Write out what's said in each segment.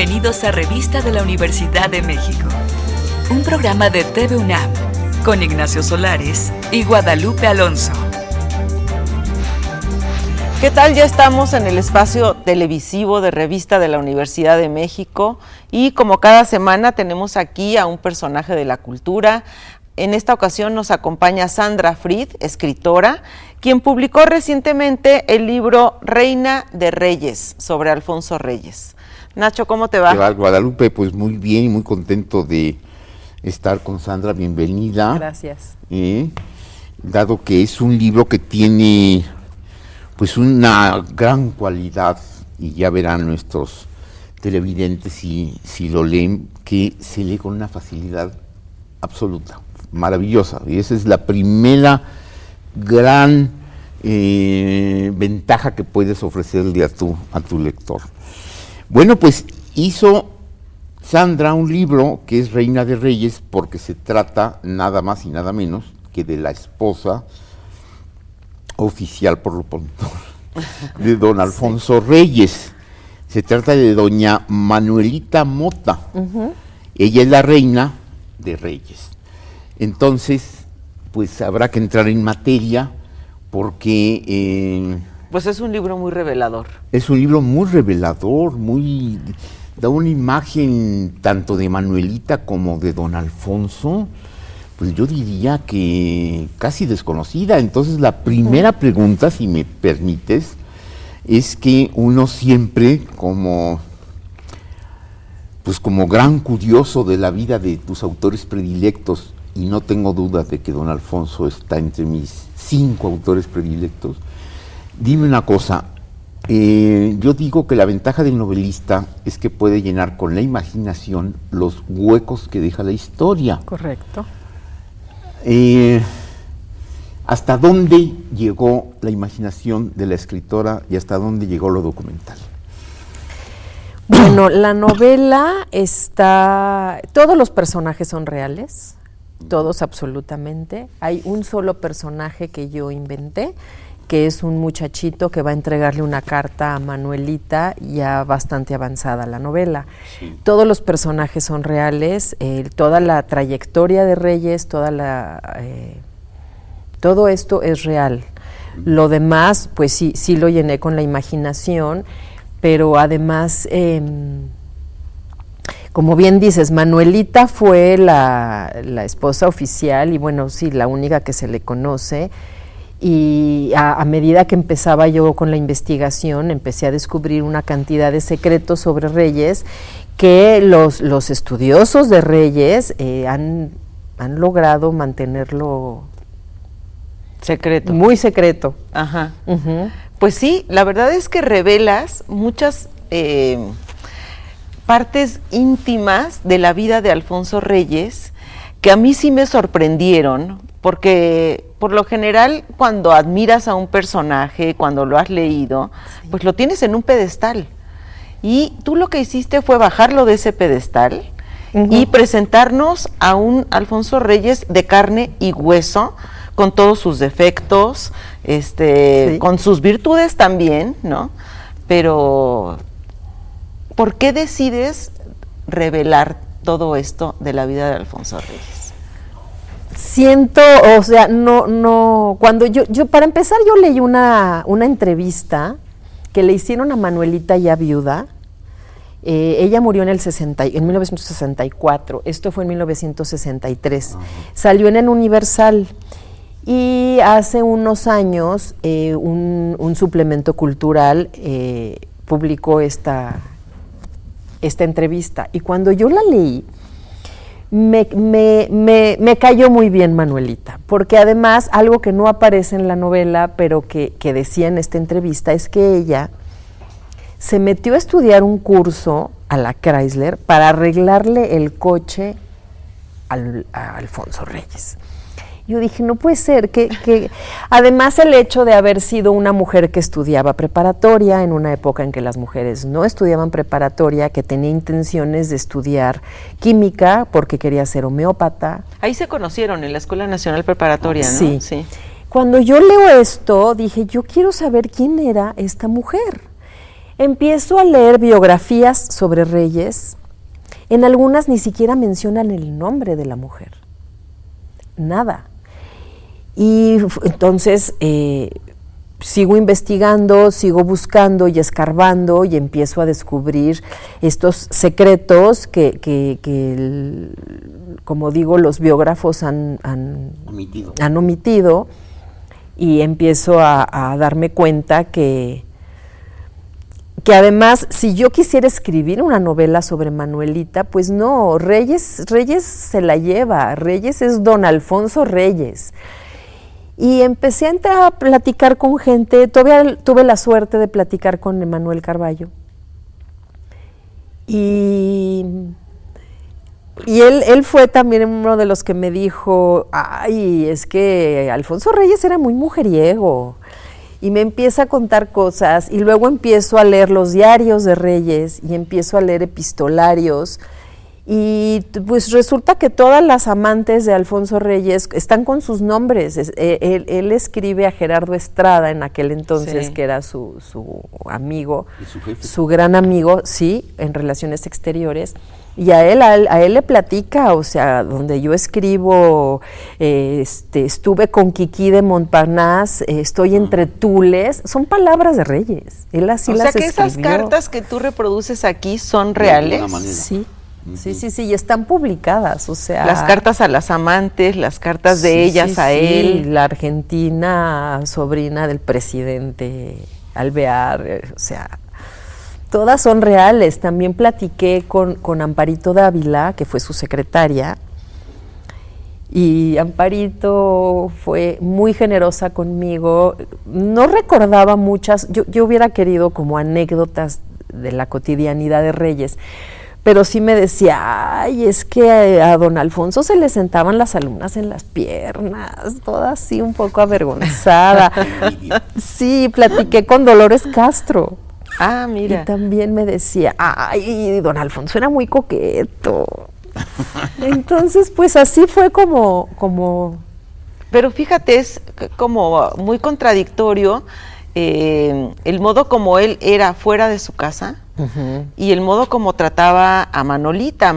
Bienvenidos a Revista de la Universidad de México, un programa de TV UNAM con Ignacio Solares y Guadalupe Alonso. ¿Qué tal? Ya estamos en el espacio televisivo de Revista de la Universidad de México y como cada semana tenemos aquí a un personaje de la cultura. En esta ocasión nos acompaña Sandra Fried, escritora, quien publicó recientemente el libro Reina de Reyes, sobre Alfonso Reyes. Nacho, ¿cómo te va? ¿Qué tal, Guadalupe? Pues muy bien y muy contento de estar con Sandra, bienvenida. Gracias. Dado que es un libro que tiene pues una gran cualidad, y ya verán nuestros televidentes si lo leen, que se lee con una facilidad absoluta, maravillosa, y esa es la primera gran ventaja que puedes ofrecerle a tu lector. Bueno, pues hizo Sandra un libro que es Reina de Reyes, porque se trata nada más y nada menos que de la esposa oficial, por lo pronto, de don Alfonso Reyes. Se trata de doña Manuelita Mota. Ella es la reina de Reyes. Entonces, pues habrá que entrar en materia porque pues es un libro muy revelador. Es un libro muy revelador, da una imagen tanto de Manuelita como de don Alfonso, pues yo diría que casi desconocida. Entonces la primera pregunta, si me permites, es que uno siempre como gran curioso de la vida de tus autores predilectos, y no tengo duda de que don Alfonso está entre mis 5 autores predilectos. Dime una cosa, yo digo que la ventaja del novelista es que puede llenar con la imaginación los huecos que deja la historia. Correcto. ¿Hasta dónde llegó la imaginación de la escritora y hasta dónde llegó lo documental? Bueno, la novela todos los personajes son reales, todos absolutamente. Hay un solo personaje que yo inventé, que es un muchachito que va a entregarle una carta a Manuelita ya bastante avanzada la novela. Sí. Todos los personajes son reales, toda la trayectoria de Reyes, todo esto es real. Lo demás, pues sí lo llené con la imaginación, pero además, como bien dices, Manuelita fue la esposa oficial y bueno, sí, la única que se le conoce. Y a medida que empezaba yo con la investigación, empecé a descubrir una cantidad de secretos sobre Reyes que los estudiosos de Reyes han logrado mantenerlo secreto. Muy secreto. Ajá. Pues sí, la verdad es que revelas muchas partes íntimas de la vida de Alfonso Reyes que a mí sí me sorprendieron, porque por lo general cuando admiras a un personaje, cuando lo has leído, sí, pues lo tienes en un pedestal. Y tú lo que hiciste fue bajarlo de ese pedestal y presentarnos a un Alfonso Reyes de carne y hueso, con todos sus defectos, sí, con sus virtudes también, ¿no? Pero, ¿por qué decides revelar todo esto de la vida de Alfonso Reyes? Siento, o sea, no, cuando yo para empezar yo leí una entrevista que le hicieron a Manuelita ya viuda. Ella murió en 1964, esto fue en 1963, salió en el Universal y hace unos años un suplemento cultural publicó esta entrevista, y cuando yo la leí me cayó muy bien Manuelita, porque además algo que no aparece en la novela, pero que decía en esta entrevista, es que ella se metió a estudiar un curso a la Chrysler para arreglarle el coche a Alfonso Reyes. Yo dije, no puede ser, que además el hecho de haber sido una mujer que estudiaba preparatoria en una época en que las mujeres no estudiaban preparatoria, que tenía intenciones de estudiar química porque quería ser homeópata. Ahí se conocieron en la Escuela Nacional Preparatoria, ¿no? Sí. Sí. Cuando yo leo esto, dije, yo quiero saber quién era esta mujer. Empiezo a leer biografías sobre Reyes. En algunas ni siquiera mencionan el nombre de la mujer. Nada. Y entonces sigo investigando, sigo buscando y escarbando y empiezo a descubrir estos secretos que como digo, los biógrafos han omitido, y empiezo a darme cuenta que además, si yo quisiera escribir una novela sobre Manuelita, pues no, Reyes se la lleva, Reyes es don Alfonso Reyes. Y empecé a platicar con gente, tuve la suerte de platicar con Emanuel Carballo. Y él fue también uno de los que me dijo, ay, es que Alfonso Reyes era muy mujeriego. Y me empieza a contar cosas, y luego empiezo a leer los diarios de Reyes, y empiezo a leer epistolarios, y pues resulta que todas las amantes de Alfonso Reyes están con sus nombres. Él escribe a Gerardo Estrada en aquel entonces, sí, que era su amigo, su gran amigo, sí, en relaciones exteriores. Y a él le platica, o sea, donde yo escribo, estuve con Kiki de Montparnasse, estoy entre tules, son palabras de Reyes. Él así las escribió. O sea, que esas cartas que tú reproduces aquí son reales. Sí. Sí, y están publicadas, o sea... Las cartas a las amantes, las cartas de ellas a él. La argentina sobrina del presidente Alvear, o sea, todas son reales. También platiqué con Amparito Dávila, que fue su secretaria, y Amparito fue muy generosa conmigo. No recordaba muchas, yo hubiera querido como anécdotas de la cotidianidad de Reyes, pero sí me decía, ay, es que a don Alfonso se le sentaban las alumnas en las piernas, toda así un poco avergonzada. Sí, platiqué con Dolores Castro. Ah, mira. Y también me decía, ay, don Alfonso era muy coqueto. Entonces, pues así fue como... Pero fíjate, es como muy contradictorio el modo como él era fuera de su casa. Uh-huh. Y el modo como trataba a Manuelita,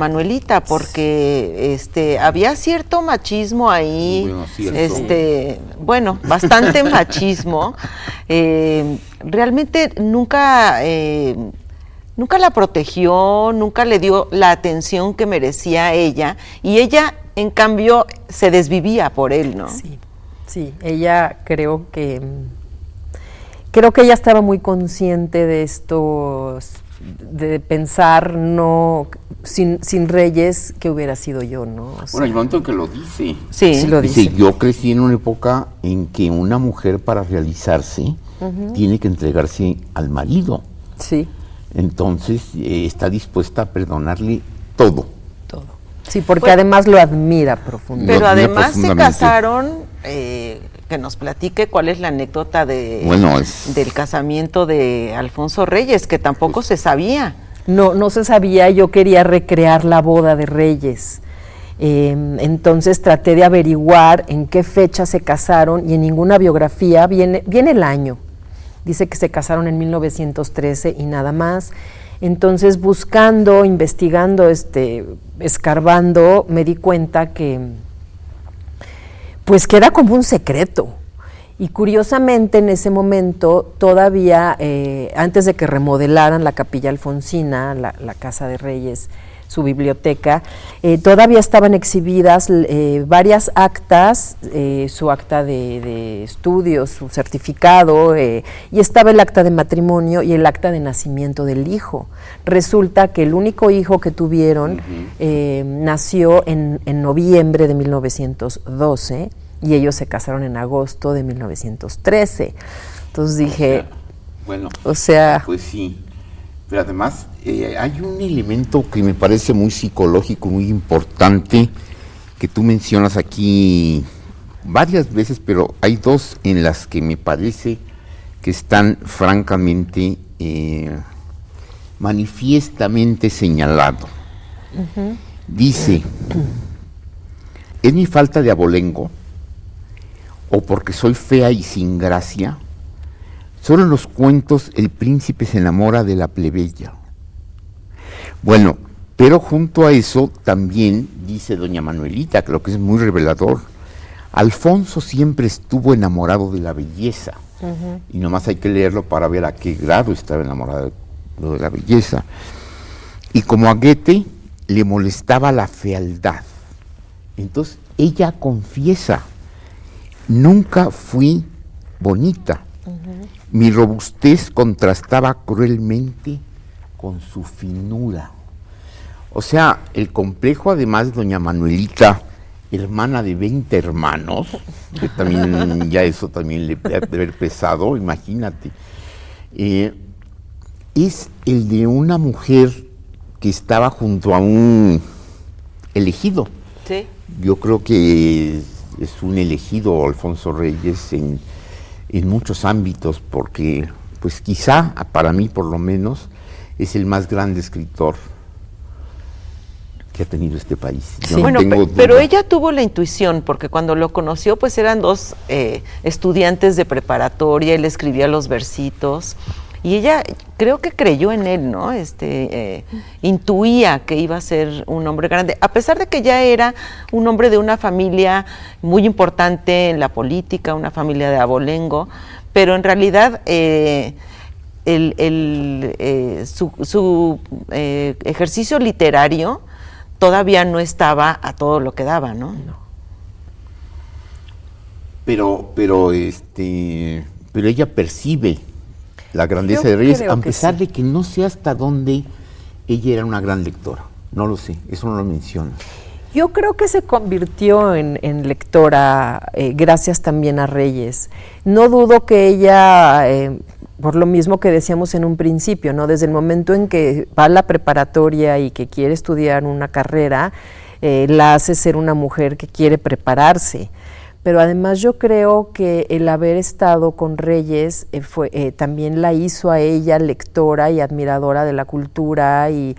porque había cierto machismo ahí, bueno, bastante machismo. Realmente nunca la protegió, nunca le dio la atención que merecía ella, y ella, en cambio, se desvivía por él, ¿no? Sí, ella creo que ella estaba muy consciente de esto, de pensar, no, sin Reyes, ¿qué hubiera sido yo, no? O sea, bueno, el momento en que lo dice. Sí, lo dice. Yo crecí en una época en que una mujer, para realizarse, uh-huh, tiene que entregarse al marido. Sí. Entonces, está dispuesta a perdonarle todo. Todo. Sí, porque además lo admira profundamente. Pero además se casaron... que nos platique cuál es la anécdota del casamiento de Alfonso Reyes, que tampoco se sabía. No se sabía, yo quería recrear la boda de Reyes. Entonces traté de averiguar en qué fecha se casaron, y en ninguna biografía viene el año. Dice que se casaron en 1913 y nada más. Entonces, buscando, investigando, escarbando, me di cuenta que era como un secreto. Y curiosamente, en ese momento, todavía, antes de que remodelaran la Capilla Alfonsina, la Casa de Reyes, su biblioteca, todavía estaban exhibidas varias actas, su acta de estudios, su certificado, y estaba el acta de matrimonio y el acta de nacimiento del hijo. Resulta que el único hijo que tuvieron nació en noviembre de 1912, y ellos se casaron en agosto de 1913. Entonces dije, pues sí, pero además hay un elemento que me parece muy psicológico, muy importante, que tú mencionas aquí varias veces, pero hay dos en las que me parece que están francamente, manifiestamente señalado. Uh-huh. Dice, ¿es mi falta de abolengo, o porque soy fea y sin gracia, Solo en los cuentos el príncipe se enamora de la plebeya. Bueno, pero junto a eso también dice doña Manuelita, creo que es muy revelador, Alfonso siempre estuvo enamorado de la belleza. Y nomás hay que leerlo para ver a qué grado estaba enamorado de la belleza. Y como a Goethe le molestaba la fealdad. Entonces ella confiesa, nunca fui bonita. Mi robustez contrastaba cruelmente con su finura. O sea, el complejo, además de doña Manuelita, hermana de 20 hermanos, que también ya eso también le debe haber pesado, imagínate, es el de una mujer que estaba junto a un elegido. Sí. Yo creo que es un elegido Alfonso Reyes en muchos ámbitos, porque pues quizá, para mí por lo menos, es el más grande escritor que ha tenido este país. Sí. Bueno, pero ella tuvo la intuición, porque cuando lo conoció, pues eran dos estudiantes de preparatoria, él escribía los versitos, y ella creo que creyó en él, ¿no? Intuía que iba a ser un hombre grande, a pesar de que ya era un hombre de una familia muy importante en la política, una familia de abolengo, pero en realidad su ejercicio literario todavía no estaba a todo lo que daba, ¿no? Pero ella percibe la grandeza de Reyes, a pesar de que no sé hasta dónde ella era una gran lectora. No lo sé, eso no lo menciona. Yo creo que se convirtió en lectora gracias también a Reyes. No dudo que ella, por lo mismo que decíamos en un principio, ¿no? Desde el momento en que va a la preparatoria y que quiere estudiar una carrera, la hace ser una mujer que quiere prepararse. Pero además yo creo que el haber estado con Reyes también la hizo a ella lectora y admiradora de la cultura, y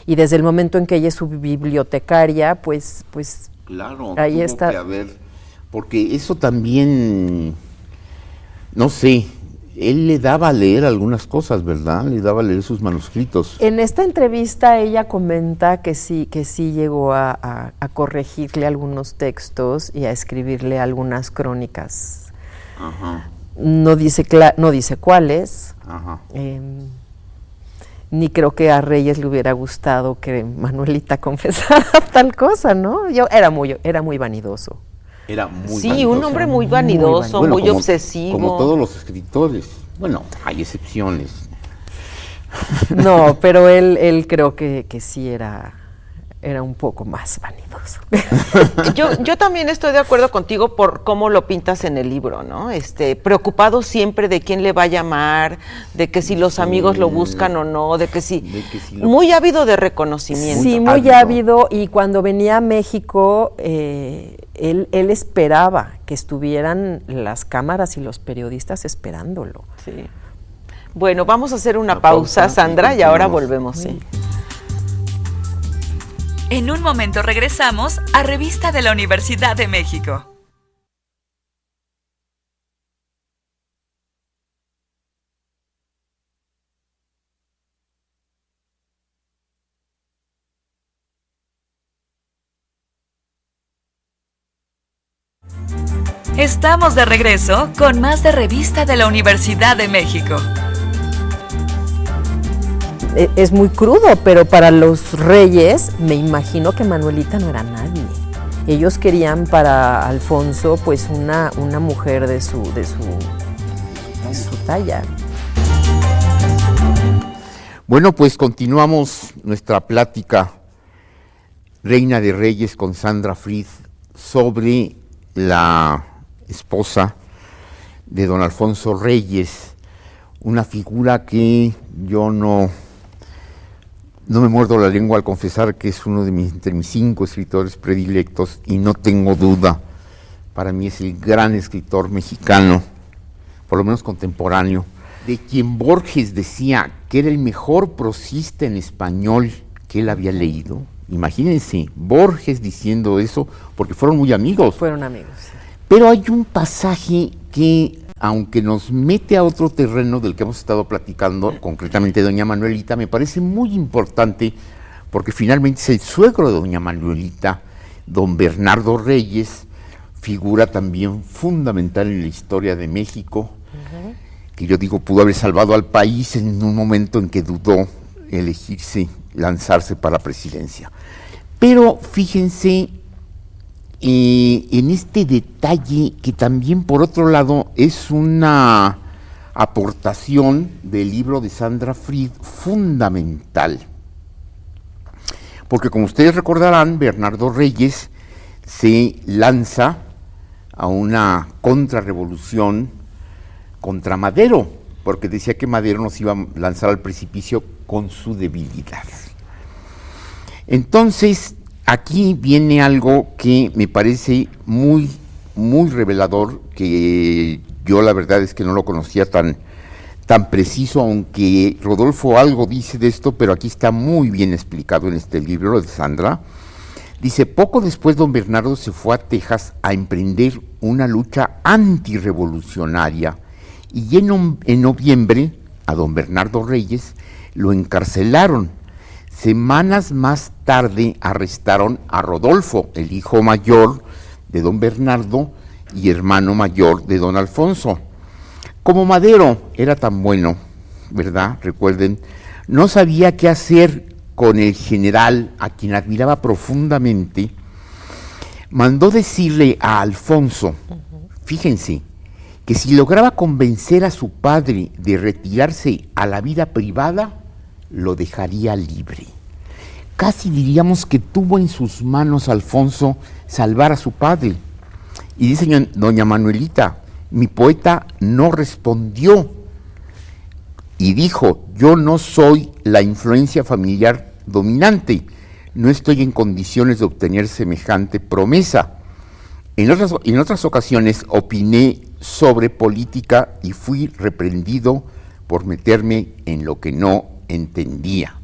desde el momento en que ella es su bibliotecaria, pues claro, ahí está. Que haber, porque eso también, no sé, él le daba a leer algunas cosas, ¿verdad? Le daba a leer sus manuscritos. En esta entrevista ella comenta que sí llegó a corregirle algunos textos y a escribirle algunas crónicas. Ajá. No dice cuáles. Ajá. Ni creo que a Reyes le hubiera gustado que Manuelita confesara tal cosa, ¿no? Era muy vanidoso. Era muy sí, vanidoso. Un hombre muy vanidoso, bueno, muy obsesivo. Como todos los escritores. Bueno, hay excepciones. No, pero él creo que sí era un poco más vanidoso. Yo también estoy de acuerdo contigo por cómo lo pintas en el libro, ¿no? Preocupado siempre de quién le va a llamar, de que si los amigos lo buscan o no, de que si muy ávido de reconocimiento. Sí, muy ávido, y cuando venía a México, él esperaba que estuvieran las cámaras y los periodistas esperándolo. Sí. Bueno, vamos a hacer una pausa, Sandra, y ahora volvemos. Sí. En un momento regresamos a Revista de la Universidad de México. Estamos de regreso con más de Revista de la Universidad de México. Es muy crudo, pero para los Reyes, me imagino que Manuelita no era nadie. Ellos querían para Alfonso, pues, una mujer de su talla. Bueno, pues continuamos nuestra plática Reina de Reyes con Sandra Fried sobre la esposa de don Alfonso Reyes, una figura que yo no me muerdo la lengua al confesar que es uno de entre mis 5 escritores predilectos, y no tengo duda, para mí es el gran escritor mexicano, por lo menos contemporáneo, de quien Borges decía que era el mejor prosista en español que él había leído. Imagínense, Borges diciendo eso, porque fueron muy amigos. Fueron amigos, sí. Pero hay un pasaje que aunque nos mete a otro terreno del que hemos estado platicando, concretamente doña Manuelita, me parece muy importante porque finalmente es el suegro de doña Manuelita, don Bernardo Reyes, figura también fundamental en la historia de México, que yo digo pudo haber salvado al país en un momento en que dudó lanzarse para la presidencia. Pero fíjense en este detalle que también por otro lado es una aportación del libro de Sandra Fried fundamental. Porque como ustedes recordarán, Bernardo Reyes se lanza a una contrarrevolución contra Madero, porque decía que Madero nos iba a lanzar al precipicio con su debilidad. Entonces, aquí viene algo que me parece muy, muy revelador, que yo la verdad es que no lo conocía tan preciso, aunque Rodolfo algo dice de esto, pero aquí está muy bien explicado en este libro de Sandra. Dice, poco después don Bernardo se fue a Texas a emprender una lucha antirrevolucionaria y en noviembre a don Bernardo Reyes lo encarcelaron. Semanas más tarde arrestaron a Rodolfo, el hijo mayor de don Bernardo y hermano mayor de don Alfonso. Como Madero era tan bueno, ¿verdad? Recuerden, no sabía qué hacer con el general, a quien admiraba profundamente, mandó decirle a Alfonso, fíjense, que si lograba convencer a su padre de retirarse a la vida privada, lo dejaría libre. Casi diríamos que tuvo en sus manos Alfonso salvar a su padre. Y dice doña Manuelita, mi poeta no respondió y dijo, yo no soy la influencia familiar dominante, no estoy en condiciones de obtener semejante promesa. En otras ocasiones opiné sobre política y fui reprendido por meterme en lo que no entendía.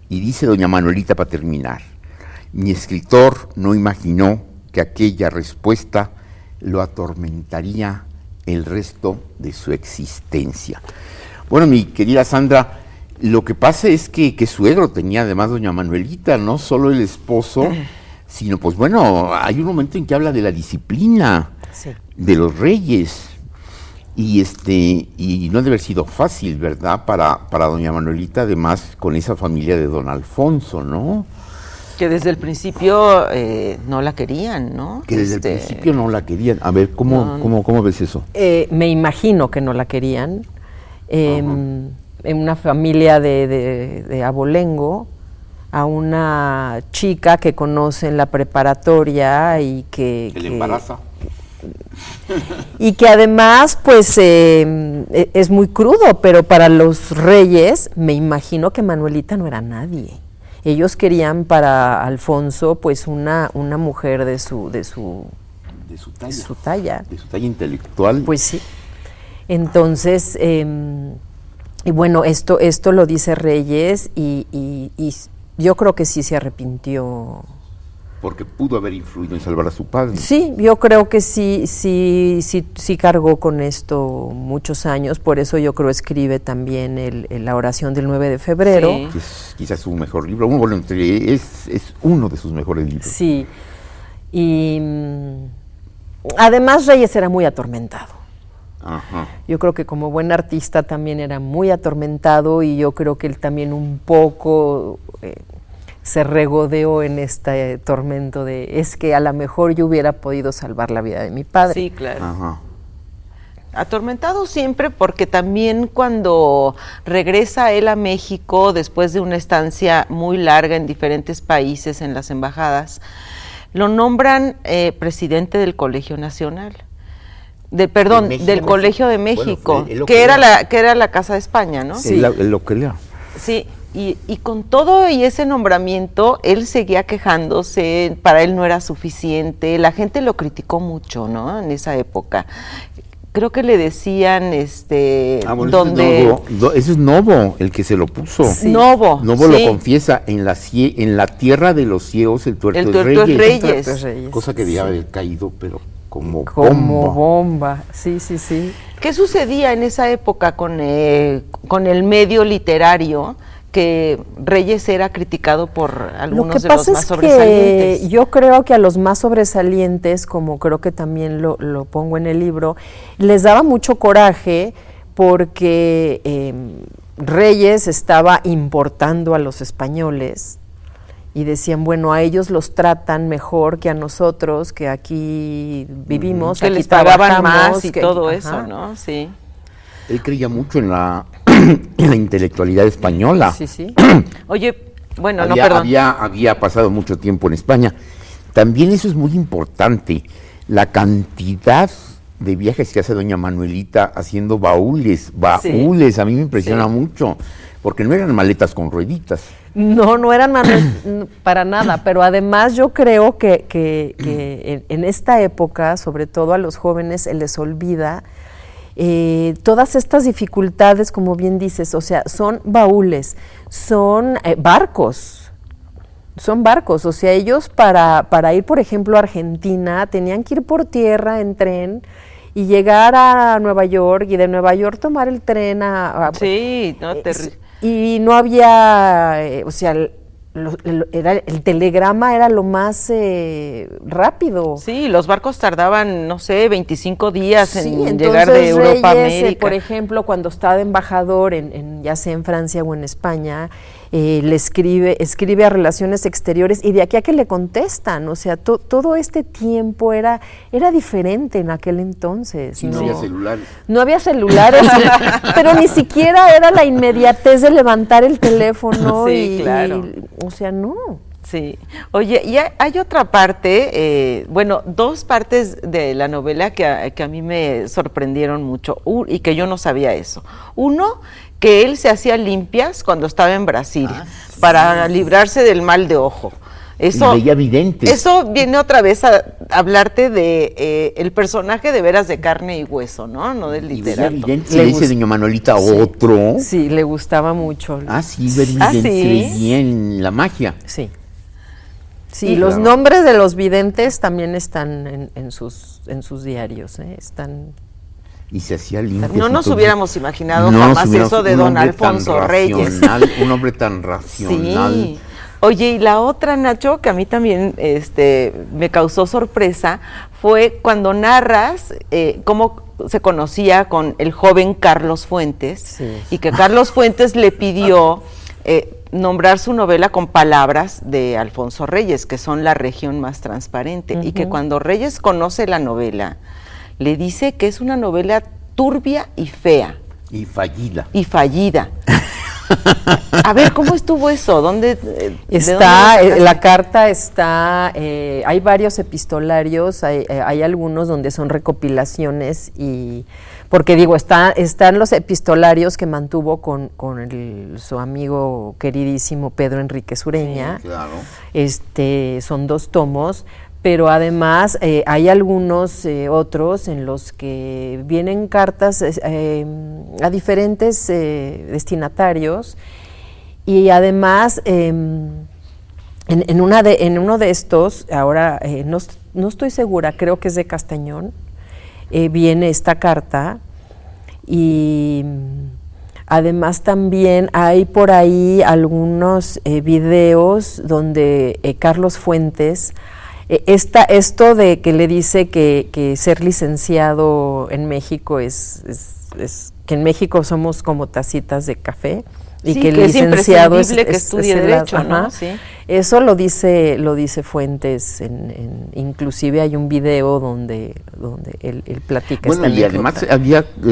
Y dice doña Manuelita para terminar, mi escritor no imaginó que aquella respuesta lo atormentaría el resto de su existencia. Bueno, mi querida Sandra, lo que pasa es que suegro tenía además doña Manuelita, no solo el esposo, sino pues bueno, hay un momento en que habla de la disciplina de los reyes, y no debe haber sido fácil, ¿verdad?, para doña Manuelita, además con esa familia de don Alfonso, ¿no? Que desde el principio no la querían, ¿no? Que desde el principio no la querían. A ver, ¿cómo ves eso? Me imagino que no la querían. En una familia de abolengo, a una chica que conoce en la preparatoria y que le embaraza. Y que además, pues, es muy crudo, pero para los reyes, me imagino que Manuelita no era nadie. Ellos querían para Alfonso, pues, una mujer de su talla. De su talla intelectual. Pues sí. Entonces, y bueno, esto lo dice Reyes y yo creo que sí se arrepintió. Porque pudo haber influido en salvar a su padre. Sí, yo creo que sí cargó con esto muchos años, por eso yo creo escribe también la oración del 9 de febrero. Sí. Que es quizás su mejor libro, es uno de sus mejores libros. Sí, y además Reyes era muy atormentado. Ajá. Yo creo que como buen artista también era muy atormentado y yo creo que él también un poco se regodeó en este tormento de es que a lo mejor yo hubiera podido salvar la vida de mi padre. Sí, claro. Ajá. Atormentado siempre porque también cuando regresa él a México después de una estancia muy larga en diferentes países en las embajadas, lo nombran presidente del Colegio Nacional. Del Colegio de México, bueno, que era la Casa de España, ¿no? Sí. Él lo quería. Sí, y con todo y ese nombramiento, él seguía quejándose, para él no era suficiente, la gente lo criticó mucho, ¿no? En esa época. Creo que le decían, Bueno, donde... ese es Novo, el que se lo puso. Sí. Novo sí. Lo confiesa, en la tierra de los ciegos el tuerto es Reyes. Reyes. Cosa que debía haber caído, pero como bomba. Sí. ¿Qué sucedía en esa época con el medio literario? Que Reyes era criticado por algunos de los más sobresalientes. Que yo creo que a los más sobresalientes, como creo que también lo pongo en el libro, les daba mucho coraje porque Reyes estaba importando a los españoles y decían, bueno, a ellos los tratan mejor que a nosotros, que aquí vivimos, que aquí les pagaban trabajamos, más y que, todo ajá. eso, ¿no? Sí. Él creía mucho en la intelectualidad española. Sí. Oye, bueno, perdón. Había pasado mucho tiempo en España. También eso es muy importante, la cantidad de viajes que hace doña Manuelita haciendo baúles, a mí me impresiona mucho, porque no eran maletas con rueditas. No eran para nada, pero además yo creo que en esta época, sobre todo a los jóvenes, se les olvida todas estas dificultades, como bien dices, o sea, son baúles, son barcos, o sea, ellos para ir, por ejemplo, a Argentina, tenían que ir por tierra en tren y llegar a Nueva York, y de Nueva York tomar el tren Sí, y no había, o sea, el telegrama era lo más rápido. Sí, los barcos tardaban, no sé, 25 días en llegar de de Europa a Reyes, América. por ejemplo, cuando está de embajador, ya sea en Francia o en España, le escribe a Relaciones Exteriores, y de aquí a que le contestan, o sea, todo este tiempo era diferente en aquel entonces. Sí, no había celulares. No había celulares, pero ni siquiera era la inmediatez de levantar el teléfono Sí, claro. o sea, no. Sí. Oye, y hay otra parte, dos partes de la novela que a mí me sorprendieron mucho y que yo no sabía eso. Uno, que él se hacía limpias cuando estaba en Brasil para librarse del mal de ojo. Eso, y veía videntes. Eso viene otra vez a hablarte de el personaje de veras de carne y hueso, ¿no? No del literato. Y veía le dice doña Manolita otro. Sí, le gustaba mucho. Sí, ver videntes, creía en la magia. Sí. Sí, los nombres de los videntes también están en sus diarios, están... Y se hacía limpias. No nos hubiéramos imaginado jamás eso de don Alfonso Reyes. Un hombre tan racional. Sí. Oye, y la otra, Nacho, que a mí también me causó sorpresa, fue cuando narras cómo se conocía con el joven Carlos Fuentes, y que Carlos Fuentes le pidió nombrar su novela con palabras de Alfonso Reyes, que son la región más transparente, y que cuando Reyes conoce la novela, le dice que es una novela turbia y fea. Y fallida. A ver, ¿cómo estuvo eso? ¿Dónde está? La carta está, hay varios epistolarios, hay algunos donde son recopilaciones, y porque digo, están los epistolarios que mantuvo con su amigo queridísimo Pedro Enríquez Ureña. Sí, claro. Son 2 tomos. Pero además hay algunos otros en los que vienen cartas a diferentes destinatarios, y además en uno de estos, ahora no estoy segura, creo que es de Castañón, viene esta carta, y además también hay por ahí algunos videos donde Carlos Fuentes... esto de que le dice que ser licenciado en México es que en México somos como tacitas de café, y que el licenciado es que estudie derecho, ¿no? Sí. Eso lo dice Fuentes, inclusive hay un video donde él platica. Bueno, y además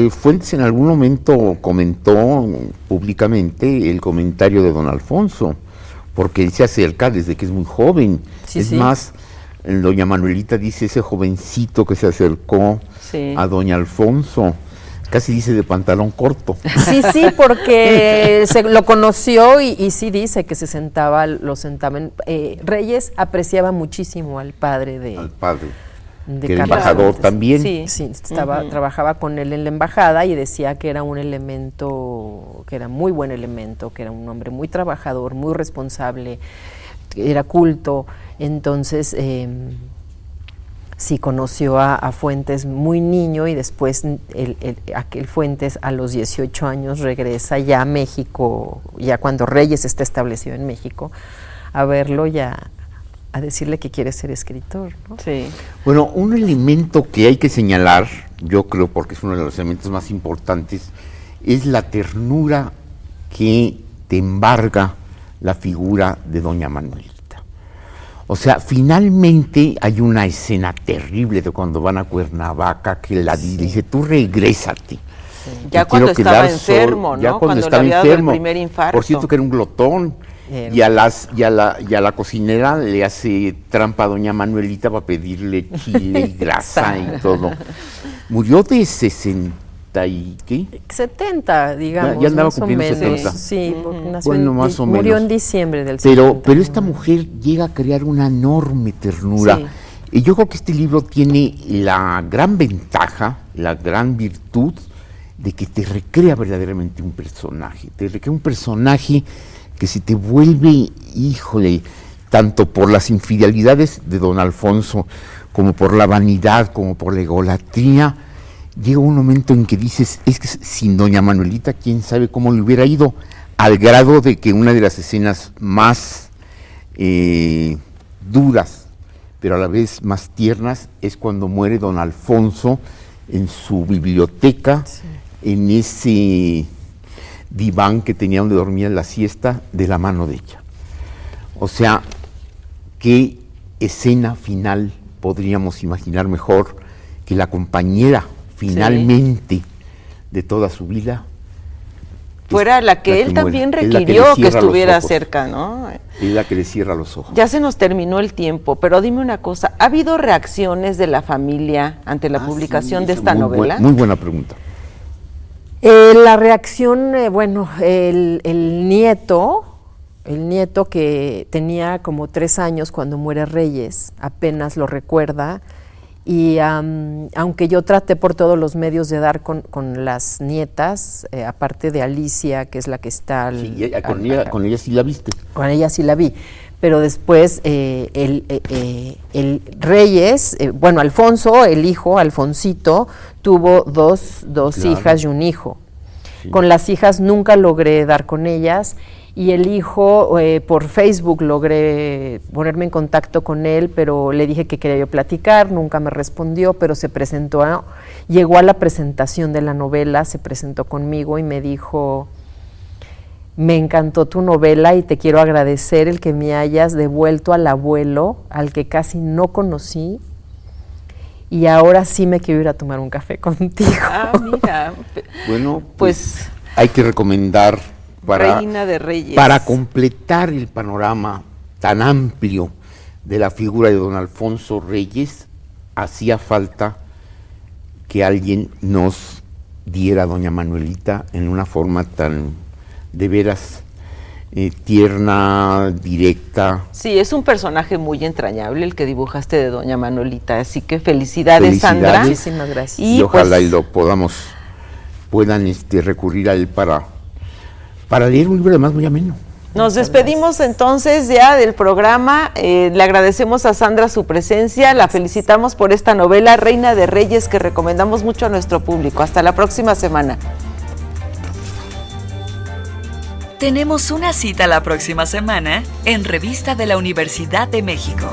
Fuentes en algún momento comentó públicamente el comentario de don Alfonso, porque él se acerca desde que es muy joven. Más, doña Manuelita dice, ese jovencito que se acercó a doña Alfonso, casi dice de pantalón corto. Sí, porque lo conoció y sí dice que lo sentaba Reyes apreciaba muchísimo al padre de que era embajador también. Sí, trabajaba con él en la embajada, y decía que era un elemento, que era muy buen elemento, que era un hombre muy trabajador, muy responsable, era culto. Entonces si conoció a Fuentes muy niño y después aquel Fuentes a los 18 años regresa ya a México, ya cuando Reyes está establecido en México, a verlo ya, a decirle que quiere ser escritor, ¿no? Sí. Bueno, un elemento que hay que señalar, yo creo porque es uno de los elementos más importantes, es la ternura que te embarga la figura de doña Manuelita. O sea, finalmente hay una escena terrible de cuando van a Cuernavaca que la dice, tú regrésate. Sí. Ya cuando estaba enfermo, ¿no? Ya cuando le había dado el primer infarto. Por cierto que era un glotón. Y a la cocinera le hace trampa a doña Manuelita para pedirle chile y grasa y todo. Murió de 60 y ¿qué? 70, digamos. Ya andaba más cumpliendo o menos. 70. Sí, porque nació Bueno, más o murió menos. en diciembre del 70. Pero esta mujer llega a crear una enorme ternura. Sí. Y yo creo que este libro tiene la gran ventaja, la gran virtud de que te recrea verdaderamente un personaje. Te recrea un personaje que se te vuelve, híjole, tanto por las infidelidades de don Alfonso, como por la vanidad, como por la egolatría, llega un momento en que dices, es que sin doña Manuelita, quién sabe cómo le hubiera ido, al grado de que una de las escenas más duras, pero a la vez más tiernas, es cuando muere don Alfonso en su biblioteca, sí, en ese diván que tenía donde dormía en la siesta, de la mano de ella. O sea, qué escena final podríamos imaginar mejor que la compañera finalmente, sí, de toda su vida fuera la que él también requirió que estuviera cerca, ¿no? Es la que le cierra los ojos. Ya se nos terminó el tiempo, pero dime una cosa, ¿ha habido reacciones de la familia ante la publicación de esta novela? Muy buena pregunta. La reacción, bueno, el nieto que tenía como 3 años cuando muere Reyes, apenas lo recuerda, y aunque yo traté por todos los medios de dar con las nietas, aparte de Alicia, que es la que está... Con ella sí la viste. Con ella sí la vi, pero después el Reyes, bueno, Alfonso, el hijo, Alfonsito, tuvo dos claro, hijas y un hijo. Sí. Con las hijas nunca logré dar con ellas, y el hijo, por Facebook logré ponerme en contacto con él, pero le dije que quería yo platicar, nunca me respondió, pero se presentó, llegó a la presentación de la novela, se presentó conmigo y me dijo: me encantó tu novela y te quiero agradecer el que me hayas devuelto al abuelo, al que casi no conocí, y ahora sí me quiero ir a tomar un café contigo. Ah, mira. Bueno, pues hay que recomendar Reina de Reyes. Para completar el panorama tan amplio de la figura de don Alfonso Reyes, hacía falta que alguien nos diera a doña Manuelita en una forma tan de veras tierna, directa. Sí, es un personaje muy entrañable el que dibujaste de doña Manuelita, así que felicidades. Sandra. Muchísimas gracias. Y ojalá y lo puedan recurrir a él para leer un libro además muy ameno. Nos despedimos entonces ya del programa, le agradecemos a Sandra su presencia, la felicitamos por esta novela Reina de Reyes que recomendamos mucho a nuestro público. Hasta la próxima semana. Tenemos una cita la próxima semana en Revista de la Universidad de México.